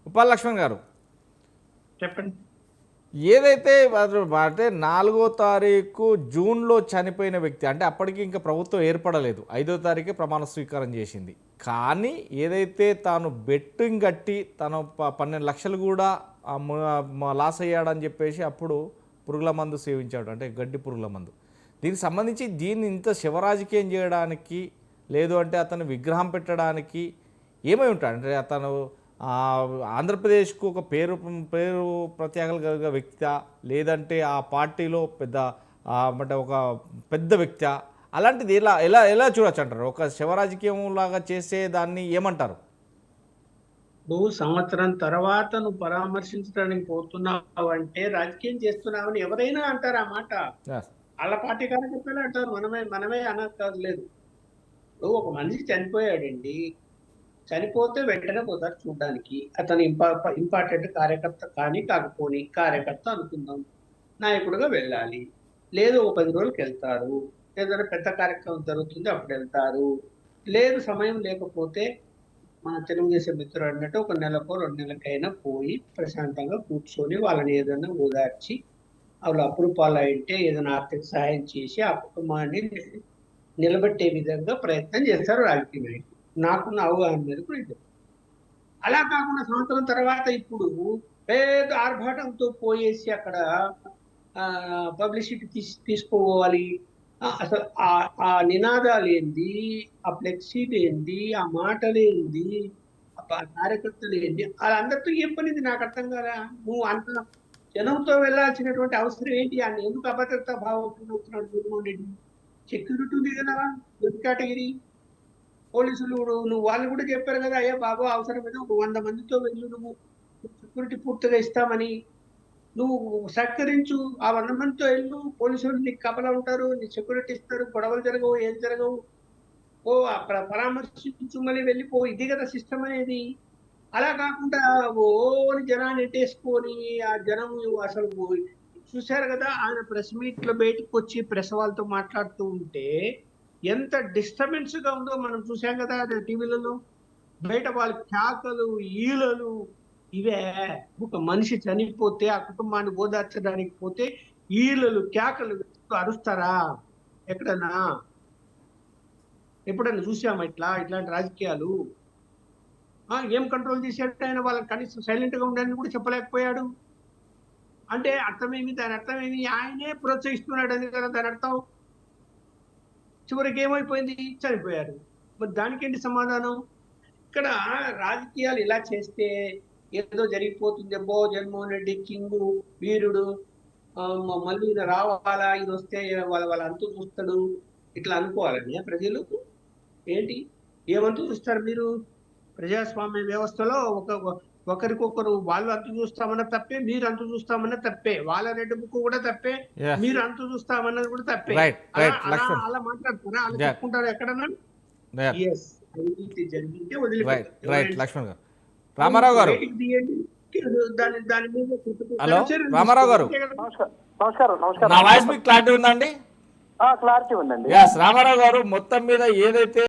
ఉప్పల్ లక్ష్మణ్ గారు చెప్పండి. ఏదైతే అంటే 4వ తారీఖు జూన్లో చనిపోయిన వ్యక్తి అంటే అప్పటికి ఇంకా ప్రభుత్వం ఏర్పడలేదు, 5వ తారీఖే ప్రమాణ స్వీకారం చేసింది. కానీ ఏదైతే తాను బెట్టింగ్ కట్టి తను 12 లక్షలు కూడా లాస్ అయ్యాడని చెప్పేసి అప్పుడు పురుగుల మందు సేవించాడు, అంటే గడ్డి పురుగుల మందు. దీనికి సంబంధించి దీన్ని ఇంత శివరాజకీయం చేయడానికి లేదు అంటే అతను విగ్రహం పెట్టడానికి ఏమై ఉంటాడు? అంటే అతను ఆంధ్రప్రదేశ్కు ఒక పేరు ప్రత్యేకలు కలిగిన వ్యక్తి, లేదంటే ఆ పార్టీలో పెద్ద అంటే ఒక పెద్ద వ్యక్తి, అలాంటిది ఎలా ఎలా ఎలా చూడొచ్చు అంటారు? ఒక శివరాజకీయం లాగా చేసే దాన్ని ఏమంటారు? నువ్వు సంవత్సరం తర్వాత నువ్వు పరామర్శించడానికి పోతున్నావు అంటే రాజకీయం చేస్తున్నావని ఎవరైనా అంటారు ఆ మాట. వాళ్ళ పార్టీ కార్యకర్తలే అంటారు, మనమే మనమే అనక్కర్లేదు. నువ్వు ఒక మనిషి చనిపోయాడండి, చనిపోతే వెంటనే పోతారు చూడడానికి. అతను ఇంపార్టెంట్ కార్యకర్త కానీ కాకపోని కార్యకర్త అనుకుందాం, నాయకుడిగా వెళ్ళాలి. లేదు ఒక 10 రోజులకి వెళ్తారు, ఏదైనా పెద్ద కార్యక్రమం జరుగుతుంది అప్పుడు వెళ్తారు. లేదు సమయం లేకపోతే మన తెలుగుదేశం మిత్రుడు అన్నట్టు ఒక నెలకో 2 నెలలకైనా పోయి ప్రశాంతంగా కూర్చొని వాళ్ళని ఏదైనా ఓదార్చి వాళ్ళు అప్రూపాలు అయితే ఏదైనా ఆర్థిక సహాయం చేసి ఆ కుటుంబాన్ని నిలబెట్టే విధంగా ప్రయత్నం చేస్తారు రాజకీయ నాయకులు. నాకున్న అవగాహన మేరకు ఇది. అలా కాకుండా సంవత్సరం తర్వాత ఇప్పుడు పేద ఆర్భాటంతో పోయేసి అక్కడ పబ్లిసిటీ తీసుకోవాలి. అసలు ఆ నినాదాలు ఏంది, ఆ ఫ్లెక్సీలు ఏంది, ఆ మాటలు ఏంది, ఆ కార్యకర్తలు ఏంది, వాళ్ళందరితో ఏం పనిది నాకు అర్థం కదా. నువ్వు అంత జనంతో వెళ్ళాల్సినటువంటి అవసరం ఏంటి? అని ఎందుకు అభద్రతా భావం అవుతున్నాడు జగన్మోహన్ రెడ్డి? సెక్యూరిటీ ఉంది కదా కేటగిరీ పోలీసులు. నువ్వు వాళ్ళు కూడా చెప్పారు కదా, అయ్యా బాబు అవసరమైతే ఒక 100 మందితో వెళ్ళి నువ్వు సెక్యూరిటీ పూర్తిగా ఇస్తామని నువ్వు సహకరించు. ఆ 100 మందితో వెళ్ళు, పోలీసులు నీకు కపలా ఉంటారు, నీ సెక్యూరిటీ ఇస్తారు, గొడవలు జరగవు, ఏం జరగవు. ఓ పరామర్శించు, మళ్ళీ వెళ్ళిపో. ఇది కదా సిస్టమ్ అనేది. అలా కాకుండా ఓని జనాన్ని ఎట్టేసుకొని ఆ జనం అసలు చూశారు కదా, ఆయన ప్రెస్ మీట్ లో బయటకు వచ్చి ప్రెస్ వాళ్ళతో మాట్లాడుతూ ఉంటే ఎంత డిస్టర్బెన్స్ గా ఉందో మనం చూసాం కదా టీవీలలో. బయట వాళ్ళ కేకలు, ఈలలు. ఇవే ఒక మనిషి చనిపోతే ఆ కుటుంబాన్ని ఓదార్చడానికి పోతే ఈలలు, కేకలు అరుస్తారా? ఎక్కడన్నా ఎప్పుడన్నా చూసామా ఇట్లాంటి రాజకీయాలు? ఏం కంట్రోల్ చేసేట ఆయన? వాళ్ళని కనీసం సైలెంట్ గా ఉండడానికి కూడా చెప్పలేకపోయాడు. అంటే అర్థమేమి? దాని అర్థమేమి? ఆయనే ప్రోత్సహిస్తున్నాడు అని కదా దాని అర్థం. చివరికి ఏమైపోయింది? చనిపోయారు. మరి దానికేంటి సమాధానం? ఇక్కడ రాజకీయాలు ఇలా చేస్తే ఏదో జరిగిపోతుంది, అబ్బో జగన్మోహన్ రెడ్డి కింగు, వీరుడు, మళ్ళీ ఇది రావాలా, ఇది వస్తే వాళ్ళ అంతు చూస్తాడు, ఇట్లా అనుకోవాలని ప్రజలు. ఏంటి ఏమంతు చూస్తారు మీరు? ప్రజాస్వామ్య వ్యవస్థలో ఒకరికొకరు వాళ్ళు అంతు చూస్తామన్న తప్పే, మీరు అంతు చూస్తామన్న తప్పే, వాళ్ళ రెడ్ బుక్ కూడా తప్పే, మీరు అంతు చూస్తామన్నది కూడా తప్పే. అలా మాట్లాడుతారా? అలా చెప్పుకుంటారు ఎక్కడన్నా? జరిగింటే వదిలిపెట్టారు. రామారావు గారు, హలో రామారావు గారు, నా వాయిస్ మీకు క్లారిటీ ఉందండి? క్లారిటీ ఉందండి. రామారావు గారు, మొత్తం మీద ఏదైతే